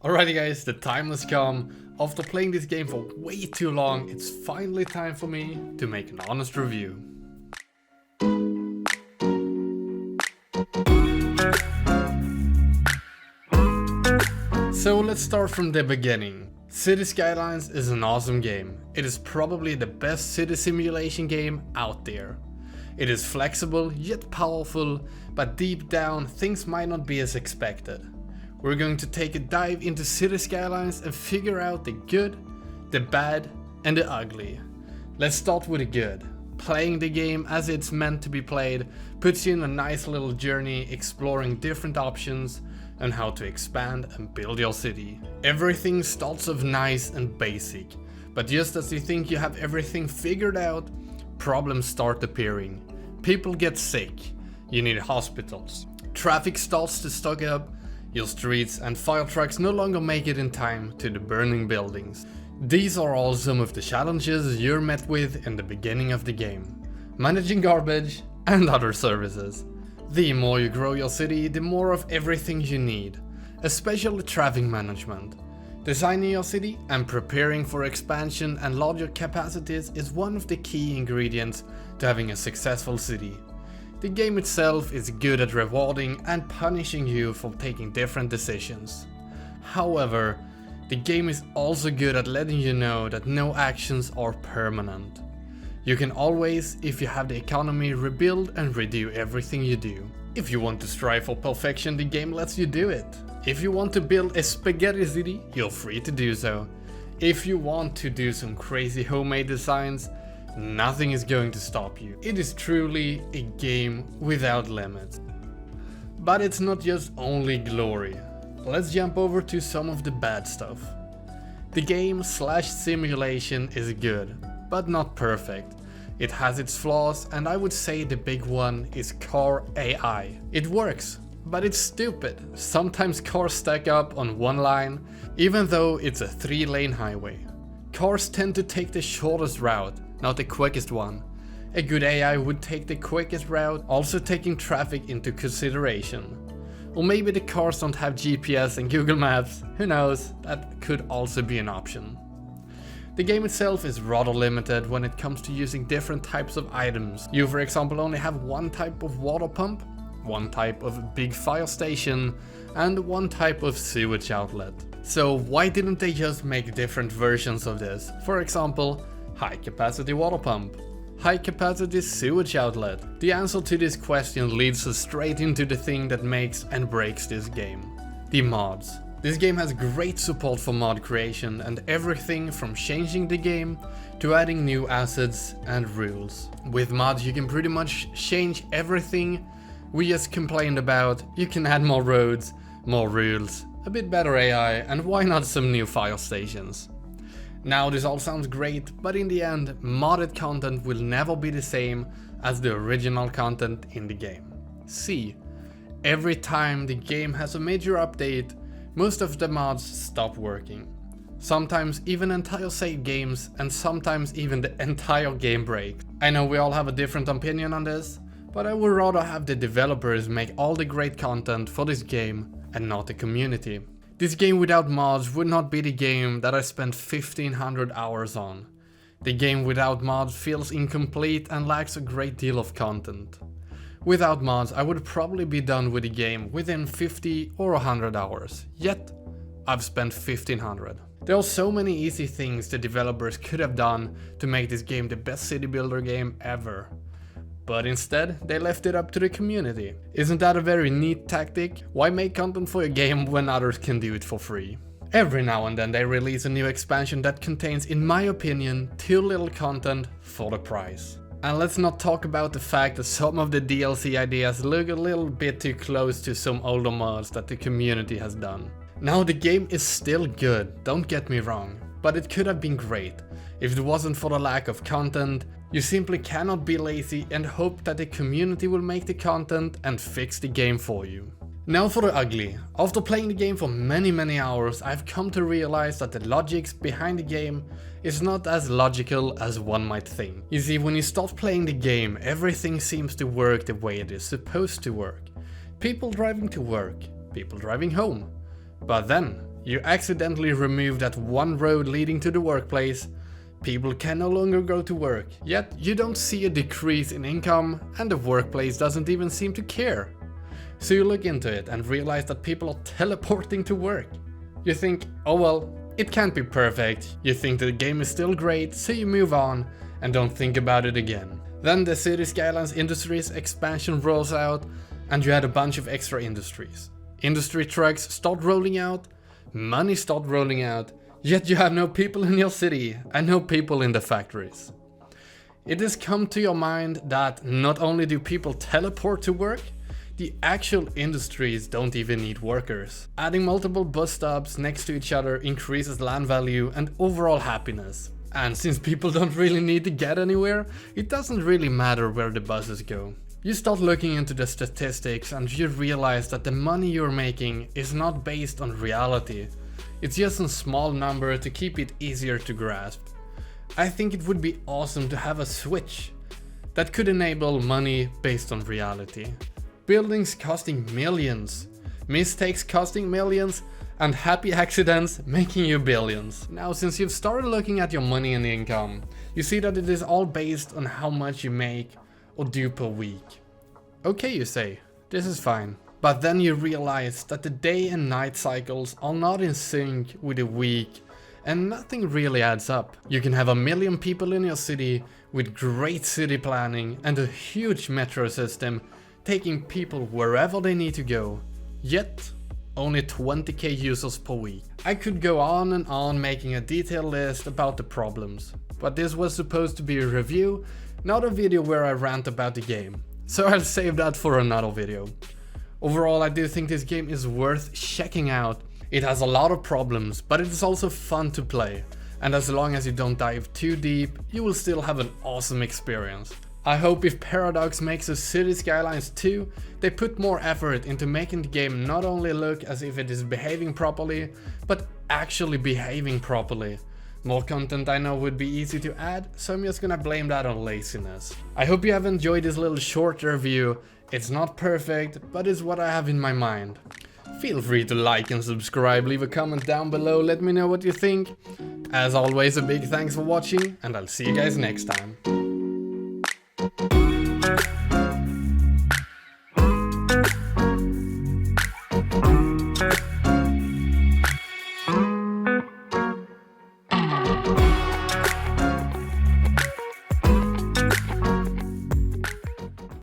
Alrighty guys, the time has come. After playing this game for way too long, it's finally time for me to make an honest review. So let's start from the beginning. City Skylines is an awesome game. It is probably the best city simulation game out there. It is flexible yet powerful, but deep down things might not be as expected. We're going to take a dive into City Skylines and figure out the good, the bad and the ugly. Let's start with the good. Playing the game as it's meant to be played puts you in a nice little journey exploring different options and how to expand and build your city. Everything starts off nice and basic, but just as you think you have everything figured out, problems start appearing. People get sick, you need hospitals, traffic starts to stock up, your streets and fire trucks no longer make it in time to the burning buildings. These are all some of the challenges you're met with in the beginning of the game. Managing garbage and other services. The more you grow your city, the more of everything you need, especially traffic management. Designing your city and preparing for expansion and larger capacities is one of the key ingredients to having a successful city. The game itself is good at rewarding and punishing you for taking different decisions. However, the game is also good at letting you know that no actions are permanent. You can always, if you have the economy, rebuild and redo everything you do. If you want to strive for perfection, the game lets you do it. If you want to build a spaghetti city, you're free to do so. If you want to do some crazy homemade designs, nothing is going to stop you. It is truly a game without limits. But it's not just only glory. Let's jump over to some of the bad stuff. The game / simulation is good, but not perfect. It has its flaws, and I would say the big one is car AI. It works, but it's stupid. Sometimes cars stack up on one line, even though it's a 3-lane highway. Cars tend to take the shortest route, not the quickest one. A good AI would take the quickest route, also taking traffic into consideration. Or maybe the cars don't have GPS and Google Maps, who knows, that could also be an option. The game itself is rather limited when it comes to using different types of items. You for example only have one type of water pump, one type of big fire station, and one type of sewage outlet. So why didn't they just make different versions of this? For example, high capacity water pump, high capacity sewage outlet. The answer to this question leads us straight into the thing that makes and breaks this game. The mods. This game has great support for mod creation and everything from changing the game to adding new assets and rules. With mods you can pretty much change everything we just complained about. You can add more roads, more rules, a bit better AI, and why not some new fire stations. Now this all sounds great, but in the end, modded content will never be the same as the original content in the game. See, every time the game has a major update, most of the mods stop working. Sometimes even entire save games, and sometimes even the entire game breaks. I know we all have a different opinion on this, but I would rather have the developers make all the great content for this game and not the community. This game without mods would not be the game that I spent 1500 hours on. The game without mods feels incomplete and lacks a great deal of content. Without mods I would probably be done with the game within 50 or 100 hours, yet I've spent 1500. There are so many easy things the developers could have done to make this game the best city builder game ever. But instead, they left it up to the community. Isn't that a very neat tactic? Why make content for a game when others can do it for free? Every now and then they release a new expansion that contains, in my opinion, too little content for the price. And let's not talk about the fact that some of the DLC ideas look a little bit too close to some older mods that the community has done. Now the game is still good, don't get me wrong, but it could have been great. If it wasn't for the lack of content, you simply cannot be lazy and hope that the community will make the content and fix the game for you. Now for the ugly. After playing the game for many hours, I've come to realize that the logics behind the game is not as logical as one might think. You see, when you start playing the game, everything seems to work the way it is supposed to work. People driving to work, people driving home. But then, You accidentally remove that one road leading to the workplace. People can no longer go to work, yet you don't see a decrease in income and the workplace doesn't even seem to care. So you look into it and realize that people are teleporting to work. You think, oh well, it can't be perfect. You think the game is still great, so you move on and don't think about it again. Then the City Skylines Industries expansion rolls out and you add a bunch of extra industries. Industry trucks start rolling out, money start rolling out, yet you have no people in your city and no people in the factories. It has come to your mind that not only do people teleport to work, the actual industries don't even need workers. Adding multiple bus stops next to each other increases land value and overall happiness. And since people don't really need to get anywhere, it doesn't really matter where the buses go. You start looking into the statistics and you realize that the money you're making is not based on reality. It's just a small number to keep it easier to grasp. I think it would be awesome to have a switch that could enable money based on reality. Buildings costing millions, mistakes costing millions, and happy accidents making you billions. Now, since you've started looking at your money and income, you see that it is all based on how much you make or do per week. Okay, you say, this is fine. But then you realize that the day and night cycles are not in sync with the week and nothing really adds up. You can have 1 million people in your city with great city planning and a huge metro system taking people wherever they need to go, yet only 20k users per week. I could go on and on making a detailed list about the problems, but this was supposed to be a review, not a video where I rant about the game, so I'll save that for another video. Overall, I do think this game is worth checking out. It has a lot of problems, but it is also fun to play, and as long as you don't dive too deep, you will still have an awesome experience. I hope if Paradox makes a City Skylines 2, they put more effort into making the game not only look as if it is behaving properly, but actually behaving properly. More content I know would be easy to add, so I'm just gonna blame that on laziness. I hope you have enjoyed this little short review. It's not perfect, but it's what I have in my mind. Feel free to like and subscribe, leave a comment down below, let me know what you think. As always, a big thanks for watching, and I'll see you guys next time.